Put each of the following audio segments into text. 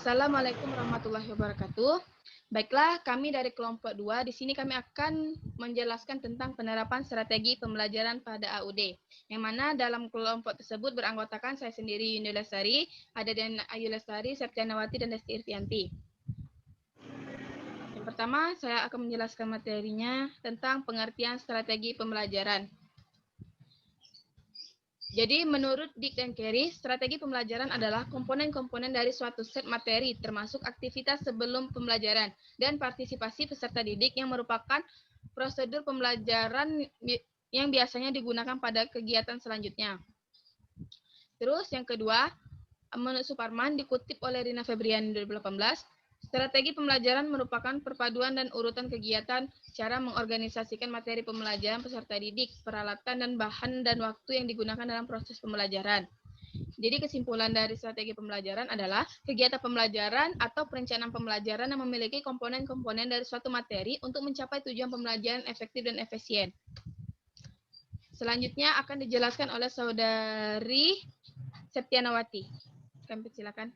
Assalamualaikum warahmatullahi wabarakatuh. Baiklah, kami dari kelompok 2. Di sini kami akan menjelaskan tentang penerapan strategi pembelajaran pada AUD. Yang mana dalam kelompok tersebut beranggotakan saya sendiri Yuni Lestari, ada dan Ayu Lestari, Septianawati, dan Desti Irtianti. Yang pertama, saya akan menjelaskan materinya tentang pengertian strategi pembelajaran. Jadi, menurut Dick dan Carey, strategi pembelajaran adalah komponen-komponen dari suatu set materi, termasuk aktivitas sebelum pembelajaran, dan partisipasi peserta didik yang merupakan prosedur pembelajaran yang biasanya digunakan pada kegiatan selanjutnya. Terus, yang kedua, menurut Suparman, dikutip oleh Rina Febriani 2018, strategi pembelajaran merupakan perpaduan dan urutan kegiatan, cara mengorganisasikan materi pembelajaran peserta didik, peralatan dan bahan dan waktu yang digunakan dalam proses pembelajaran. Jadi kesimpulan dari strategi pembelajaran adalah kegiatan pembelajaran atau perencanaan pembelajaran yang memiliki komponen-komponen dari suatu materi untuk mencapai tujuan pembelajaran efektif dan efisien. Selanjutnya akan dijelaskan oleh Saudari Septianawati. Kami silakan.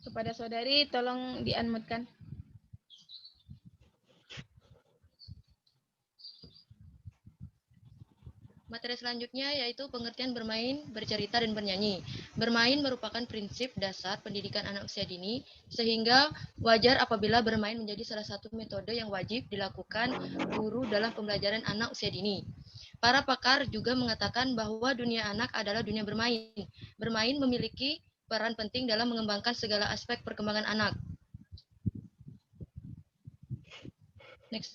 Kepada saudari, tolong di-unmute-kan. Materi selanjutnya yaitu pengertian bermain, bercerita, dan bernyanyi. Bermain merupakan prinsip dasar pendidikan anak usia dini, sehingga wajar apabila bermain menjadi salah satu metode yang wajib dilakukan guru dalam pembelajaran anak usia dini. Para pakar juga mengatakan bahwa dunia anak adalah dunia bermain. Bermain memiliki peran penting dalam mengembangkan segala aspek perkembangan anak. Next.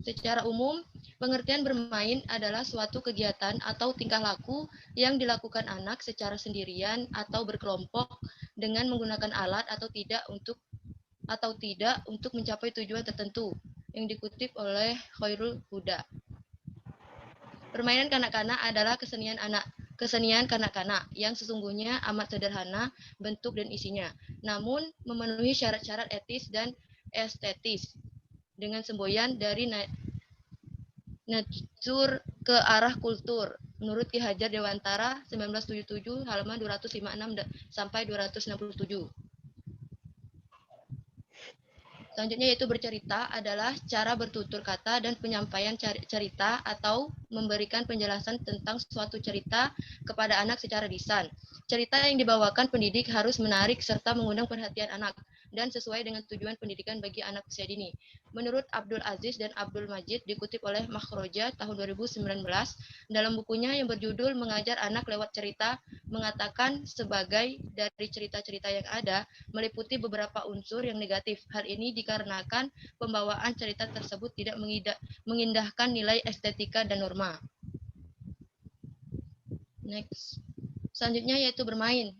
Secara umum, pengertian bermain adalah suatu kegiatan atau tingkah laku yang dilakukan anak secara sendirian atau berkelompok dengan menggunakan alat atau tidak untuk mencapai tujuan tertentu, yang dikutip oleh Khairul Huda. Permainan kanak-kanak adalah kesenian kanak-kanak yang sesungguhnya amat sederhana bentuk dan isinya, namun memenuhi syarat-syarat etis dan estetis dengan semboyan dari natur ke arah kultur. Menurut Ki Hajar Dewantara 1977 halaman 256 sampai 267. Selanjutnya yaitu bercerita adalah cara bertutur kata dan penyampaian cerita atau memberikan penjelasan tentang suatu cerita kepada anak secara lisan. Cerita yang dibawakan pendidik harus menarik serta mengundang perhatian anak dan sesuai dengan tujuan pendidikan bagi anak usia dini. Menurut Abdul Aziz dan Abdul Majid, dikutip oleh Makhroja tahun 2019, dalam bukunya yang berjudul Mengajar Anak Lewat Cerita, mengatakan sebagai dari cerita-cerita yang ada, meliputi beberapa unsur yang negatif. Hal ini dikarenakan pembawaan cerita tersebut tidak mengindahkan nilai estetika dan norma. Next. Selanjutnya yaitu bernyanyi.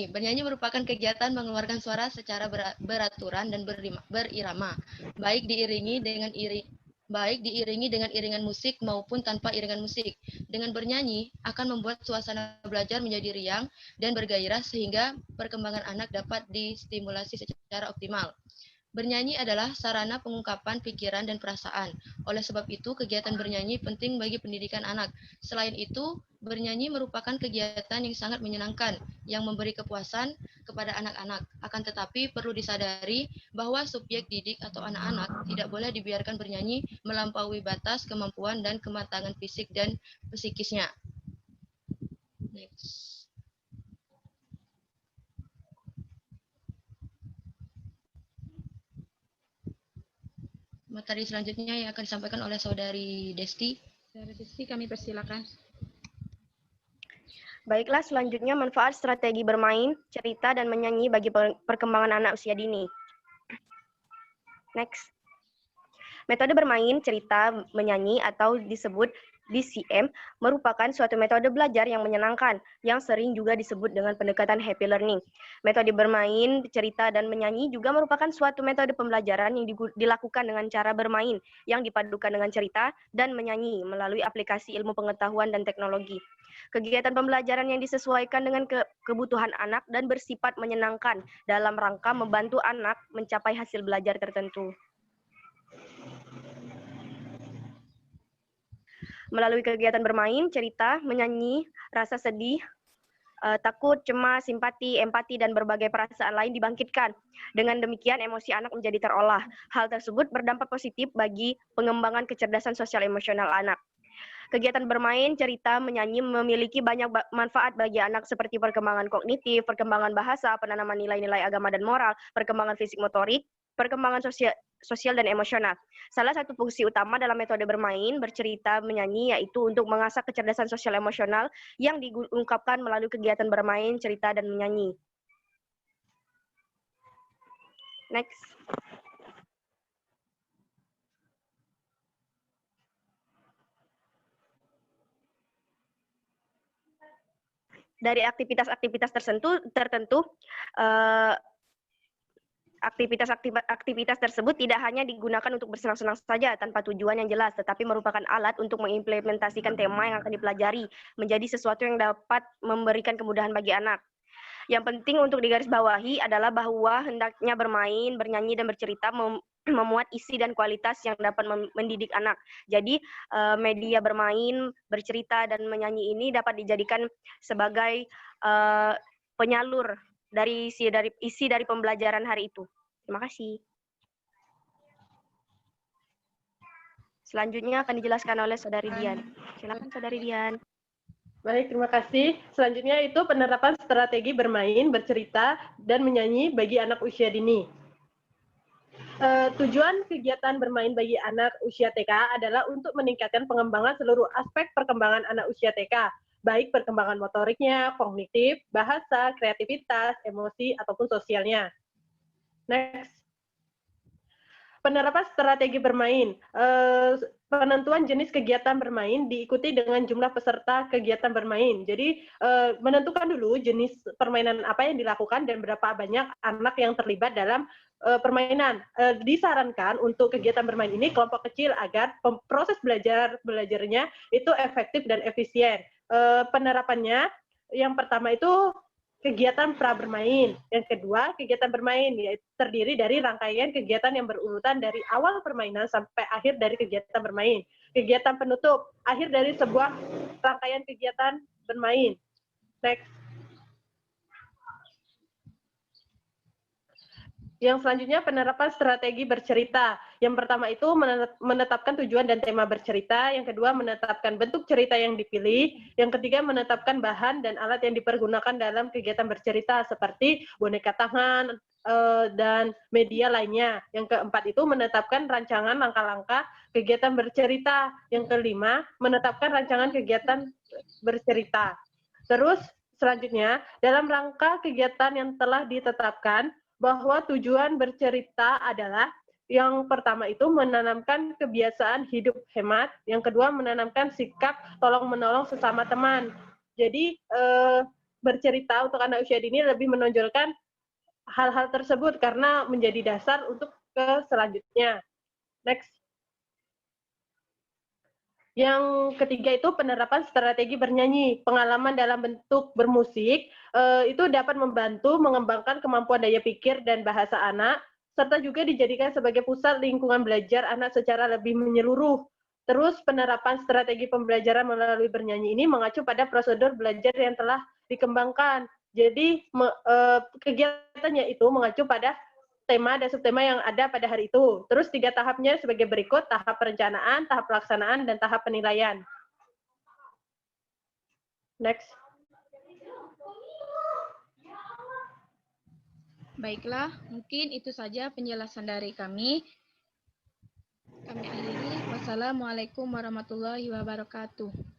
Bernyanyi merupakan kegiatan mengeluarkan suara secara beraturan dan berirama, baik diiringi dengan iringan musik maupun tanpa iringan musik. Dengan bernyanyi akan membuat suasana belajar menjadi riang dan bergairah sehingga perkembangan anak dapat distimulasi secara optimal. Bernyanyi adalah sarana pengungkapan pikiran dan perasaan. Oleh sebab itu, kegiatan bernyanyi penting bagi pendidikan anak. Selain itu, bernyanyi merupakan kegiatan yang sangat menyenangkan, yang memberi kepuasan kepada anak-anak. Akan tetapi, perlu disadari bahwa subjek didik atau anak-anak tidak boleh dibiarkan bernyanyi melampaui batas kemampuan dan kematangan fisik dan psikisnya. Next. Materi selanjutnya yang akan disampaikan oleh Saudari Desti. Saudari Desti, kami persilakan. Baiklah, selanjutnya manfaat strategi bermain, cerita, dan menyanyi bagi perkembangan anak usia dini. Next. Metode bermain, cerita, menyanyi, atau disebut DCM, merupakan suatu metode belajar yang menyenangkan, yang sering juga disebut dengan pendekatan happy learning. Metode bermain, cerita, dan menyanyi juga merupakan suatu metode pembelajaran yang dilakukan dengan cara bermain, yang dipadukan dengan cerita dan menyanyi melalui aplikasi ilmu pengetahuan dan teknologi. Kegiatan pembelajaran yang disesuaikan dengan kebutuhan anak dan bersifat menyenangkan dalam rangka membantu anak mencapai hasil belajar tertentu. Melalui kegiatan bermain, cerita, menyanyi, rasa sedih, takut, cemas, simpati, empati, dan berbagai perasaan lain dibangkitkan. Dengan demikian, emosi anak menjadi terolah. Hal tersebut berdampak positif bagi pengembangan kecerdasan sosial emosional anak. Kegiatan bermain, cerita, menyanyi memiliki banyak manfaat bagi anak seperti perkembangan kognitif, perkembangan bahasa, penanaman nilai-nilai agama dan moral, perkembangan fisik motorik, perkembangan sosial dan emosional. Salah satu fungsi utama dalam metode bermain, bercerita, menyanyi, yaitu untuk mengasah kecerdasan sosial emosional yang diungkapkan melalui kegiatan bermain, cerita, dan menyanyi. Next. Dari aktivitas-aktivitas tertentu, aktivitas tersebut tidak hanya digunakan untuk bersenang-senang saja tanpa tujuan yang jelas, tetapi merupakan alat untuk mengimplementasikan tema yang akan dipelajari menjadi sesuatu yang dapat memberikan kemudahan bagi anak. Yang penting untuk digarisbawahi adalah bahwa hendaknya bermain, bernyanyi, dan bercerita memuat isi dan kualitas yang dapat mendidik anak. Jadi media bermain, bercerita, dan menyanyi ini dapat dijadikan sebagai penyalur dari isi dari pembelajaran hari itu. Terima kasih. Selanjutnya akan dijelaskan oleh Saudari Dian. Silakan Saudari Dian. Baik, terima kasih. Selanjutnya itu penerapan strategi bermain, bercerita, dan menyanyi bagi anak usia dini. Tujuan kegiatan bermain bagi anak usia TK adalah untuk meningkatkan pengembangan seluruh aspek perkembangan anak usia TK, baik perkembangan motoriknya, kognitif, bahasa, kreativitas, emosi, ataupun sosialnya. Next. Penerapan strategi bermain. Penentuan jenis kegiatan bermain diikuti dengan jumlah peserta kegiatan bermain. Jadi menentukan dulu jenis permainan apa yang dilakukan dan berapa banyak anak yang terlibat dalam permainan. Disarankan untuk kegiatan bermain ini kelompok kecil agar proses belajarnya itu efektif dan efisien. Penerapannya yang pertama itu kegiatan pra bermain. Yang kedua, kegiatan bermain, yaitu terdiri dari rangkaian kegiatan yang berurutan dari awal permainan sampai akhir dari kegiatan bermain. Kegiatan penutup, akhir dari sebuah rangkaian kegiatan bermain. Next. Yang selanjutnya penerapan strategi bercerita. Yang pertama itu menetapkan tujuan dan tema bercerita. Yang kedua menetapkan bentuk cerita yang dipilih. Yang ketiga menetapkan bahan dan alat yang dipergunakan dalam kegiatan bercerita seperti boneka tangan dan media lainnya. Yang keempat itu menetapkan rancangan langkah-langkah kegiatan bercerita. Yang kelima menetapkan rancangan kegiatan bercerita. Terus selanjutnya dalam rangka kegiatan yang telah ditetapkan bahwa tujuan bercerita adalah yang pertama itu menanamkan kebiasaan hidup hemat, yang kedua menanamkan sikap tolong-menolong sesama teman. Jadi bercerita untuk anak usia dini lebih menonjolkan hal-hal tersebut karena menjadi dasar untuk ke selanjutnya. Next. Yang ketiga itu penerapan strategi bernyanyi. Pengalaman dalam bentuk bermusik itu dapat membantu mengembangkan kemampuan daya pikir dan bahasa anak, serta juga dijadikan sebagai pusat lingkungan belajar anak secara lebih menyeluruh. Terus penerapan strategi pembelajaran melalui bernyanyi ini mengacu pada prosedur belajar yang telah dikembangkan. Jadi kegiatannya itu mengacu pada tema dan subtema yang ada pada hari itu. Terus 3 tahapnya sebagai berikut, tahap perencanaan, tahap pelaksanaan, dan tahap penilaian. Next. Baiklah, mungkin itu saja penjelasan dari kami. Kami akhiri. Wassalamualaikum warahmatullahi wabarakatuh.